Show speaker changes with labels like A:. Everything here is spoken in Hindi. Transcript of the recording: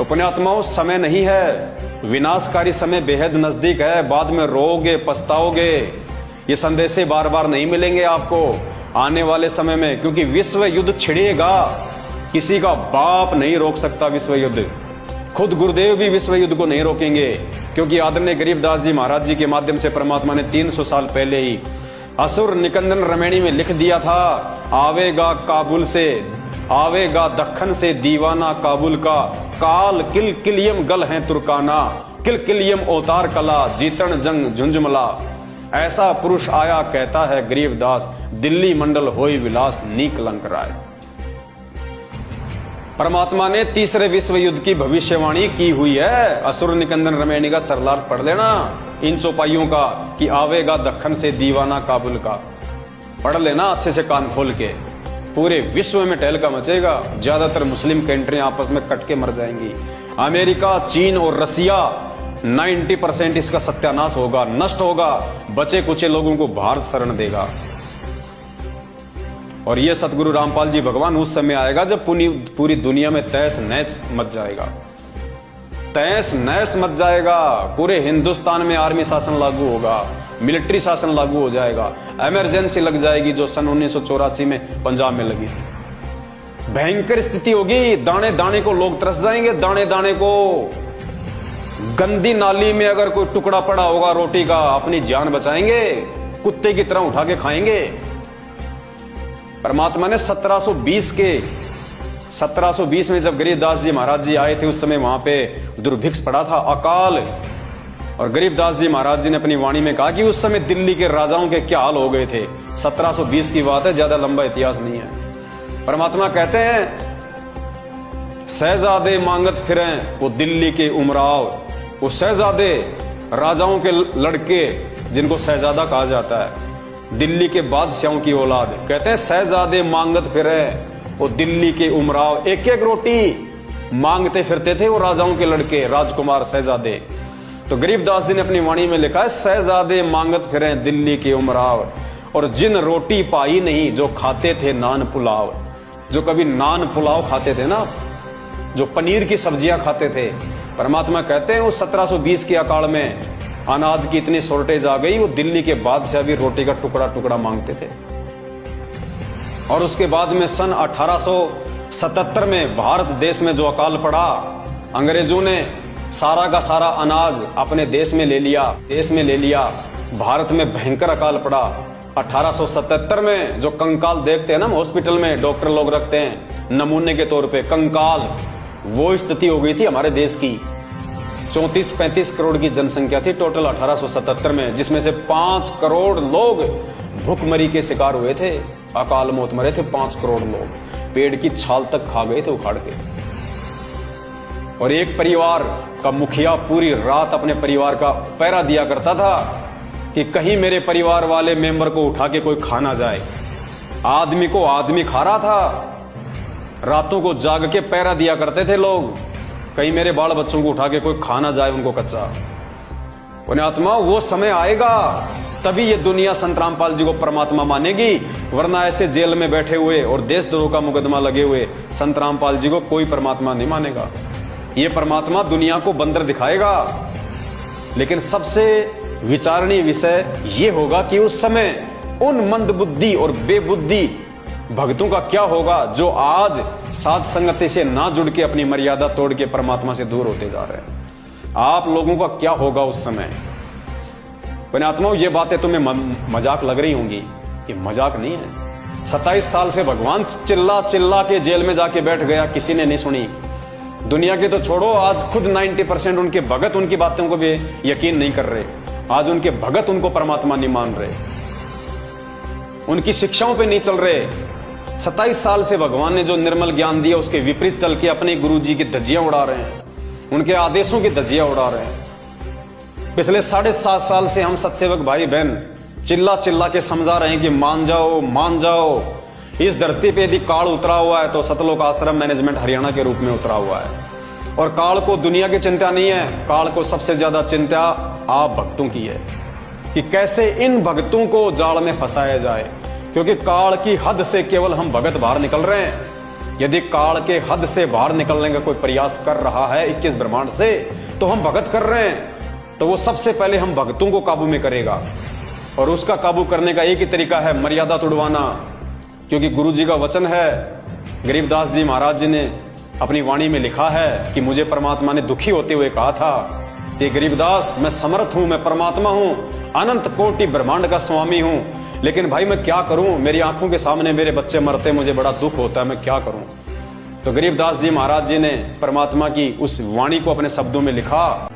A: तो पुण्यात्माओं, समय नहीं है, विनाशकारी समय बेहद नजदीक है, बाद में रोओगे पछताओगे। ये संदेशे बार बार नहीं मिलेंगे आपको आने वाले समय में, क्योंकि विश्व युद्ध छिड़ेगा। किसी का बाप नहीं रोक सकता विश्व युद्ध, खुद गुरुदेव भी विश्व युद्ध को नहीं रोकेंगे, क्योंकि आदरणीय गरीबदास जी महाराज जी के माध्यम से परमात्मा ने 300 साल पहले ही असुर निकंदन रमैणी में लिख दिया था, आवेगा काबुल से, आवेगा दक्खन से दीवाना काबुल का, काल किल किलियम गल है तुर्काना, किल किलियम अवतार कला, जीतन जंग झुंझुमला। ऐसा पुरुष आया कहता है गरीबदास, दिल्ली मंडल होई विलास नी कलंक राय। परमात्मा ने तीसरे विश्व युद्ध की भविष्यवाणी की हुई है। असुर निकंदन रमैणी का सरलार्थ पढ़ लेना इन चौपाइयों का, कि आवेगा दक्खन से दीवाना काबुल का, पढ़ लेना अच्छे से कान खोल के। पूरे विश्व में टहलका मचेगा, ज्यादातर मुस्लिम कंट्रियां आपस में कट के मर जाएंगी। अमेरिका, चीन और रसिया 90% इसका सत्यानाश होगा, नष्ट होगा, बचे कुचे लोगों को भारत शरण देगा। और ये सतगुरु रामपाल जी भगवान उस समय आएगा जब पूरी दुनिया में तहस नहस मच जाएगा, तहस नहस मच जाएगा। पूरे हिंदुस्तान में आर्मी शासन लागू होगा, मिलिट्री शासन लागू हो जाएगा, इमरजेंसी लग जाएगी जो सन 1984 में पंजाब में लगी थी। भयंकर स्थिति होगी, दाने दाने को लोग तरस जाएंगे, दाने दाने को। गंदी नाली में अगर कोई टुकड़ा पड़ा होगा रोटी का, अपनी जान बचाएंगे, कुत्ते की तरह उठा के खाएंगे। परमात्मा ने 1720 में जब गरीबदास जी महाराज जी आए थे, उस समय वहां पे दुर्भिक्ष पड़ा था, अकाल। और गरीबदास जी महाराज जी ने अपनी वाणी में कहा कि उस समय दिल्ली के राजाओं के क्या हाल हो गए थे। 1720 की बात है, ज्यादा लंबा इतिहास नहीं है। परमात्मा कहते हैं, शहजादे मांगत फिरें वो दिल्ली के उमराव। वो शहजादे, राजाओं के लड़के जिनको शहजादा कहा जाता है, दिल्ली के बादशाहों की औलाद, कहते हैं शहजादे मांगत फिरे वो दिल्ली के उमराव। एक एक रोटी मांगते फिरते थे वो राजाओं के लड़के, राजकुमार, शहजादे। तो गरीबदास जी ने अपनी वाणी में लिखा है, शहजादे मांगत फिरे दिल्ली के उमराव, और जिन रोटी पाई नहीं जो खाते थे नान पुलाव। जो कभी नान पुलाव खाते थे ना, जो पनीर की सब्जियां खाते थे, परमात्मा कहते हैं उस 1720 के अकाल में अनाज की इतनी शॉर्टेज आ गई, वो दिल्ली के बादशाह भी रोटी का टुकड़ा टुकड़ा मांगते थे। और उसके बाद में सन 1877 में भारत देश में जो अकाल पड़ा, अंग्रेजों ने सारा का सारा अनाज अपने देश में ले लिया, भारत में भयंकर अकाल पड़ा। 1877 में जो कंकाल देखते हैं ना हॉस्पिटल में, डॉक्टर लोग रखते हैं नमूने के तौर पे कंकाल, वो स्थिति हो गई थी हमारे देश की। 34-35 करोड़ की जनसंख्या थी टोटल 1877 में, जिसमें से 5 करोड़ लोग भूखमरी के शिकार हुए थे, अकाल मौत मरे थे 5 करोड़ लोग, पेड़ की छाल तक खा गए थे उखाड़ के। और एक परिवार का मुखिया पूरी रात अपने परिवार का पहरा दिया करता था कि कहीं मेरे परिवार वाले मेंबर को उठा के कोई खा ना जाए। आदमी को आदमी खा रहा था, रातों को जाग के पहरा दिया करते थे लोग, कहीं मेरे बाल बच्चों को उठा के कोई खा ना जाए उनको कच्चा। पुण्यात्मा, वो समय आएगा तभी ये दुनिया संत रामपाल जी को परमात्मा मानेगी, वरना ऐसे जेल में बैठे हुए और देशद्रोह का मुकदमा लगे हुए संत रामपाल जी को कोई परमात्मा नहीं मानेगा। ये परमात्मा दुनिया को बंदर दिखाएगा। लेकिन सबसे विचारणीय विषय ये होगा कि उस समय उन मंदबुद्धि और बेबुद्धि भक्तों का क्या होगा जो आज साध संगति से ना जुड़ के अपनी मर्यादा तोड़ के परमात्मा से दूर होते जा रहे हैं। आप लोगों का क्या होगा उस समय। पुण्यात्माओं, ये बातें तुम्हें मजाक लग रही होंगी, ये मजाक नहीं है। 27 साल से भगवान चिल्ला चिल्ला के जेल में जाके बैठ गया, किसी ने नहीं सुनी। दुनिया के तो छोड़ो, आज खुद 90% उनके भगत उनकी बातों को भी यकीन नहीं कर रहे। आज उनके भगत उनको परमात्मा नहीं मान रहे, उनकी शिक्षाओं पे नहीं चल रहे। 27 साल से भगवान ने जो निर्मल ज्ञान दिया उसके विपरीत चल के अपने गुरु जी की धज्जियां उड़ा रहे हैं, उनके आदेशों की धज्जियां उड़ा रहे हैं। पिछले 7.5 साल से हम सत्सेवक भाई बहन चिल्ला चिल्ला के समझा रहे हैं कि मान जाओ मान जाओ। इस धरती पे यदि काल उतरा हुआ है तो सतलोक आश्रम मैनेजमेंट हरियाणा के रूप में उतरा हुआ है। और काल को दुनिया की चिंता नहीं है, काल को सबसे ज्यादा चिंता आप भक्तों की है कि कैसे इन भक्तों को जाल में फंसाया जाए, क्योंकि काल की हद से केवल हम भगत बाहर निकल रहे हैं। यदि काल के हद से बाहर निकलने का कोई प्रयास कर रहा है 21 ब्रह्मांड से, तो हम भगत कर रहे हैं, तो वो सबसे पहले हम भक्तों को काबू में करेगा। और उसका काबू करने का एक ही तरीका है, मर्यादा तोड़वाना। क्योंकि गुरु जी का वचन है, गरीबदास जी महाराज जी ने अपनी वाणी में लिखा है कि मुझे परमात्मा ने दुखी होते हुए कहा था कि गरीबदास, मैं समर्थ हूं, मैं परमात्मा हूं, अनंत कोटि ब्रह्मांड का स्वामी हूं, लेकिन भाई मैं क्या करूं, मेरी आंखों के सामने मेरे बच्चे मरते, मुझे बड़ा दुख होता है, मैं क्या करूं। तो गरीबदास जी महाराज जी ने परमात्मा की उस वाणी को अपने शब्दों में लिखा।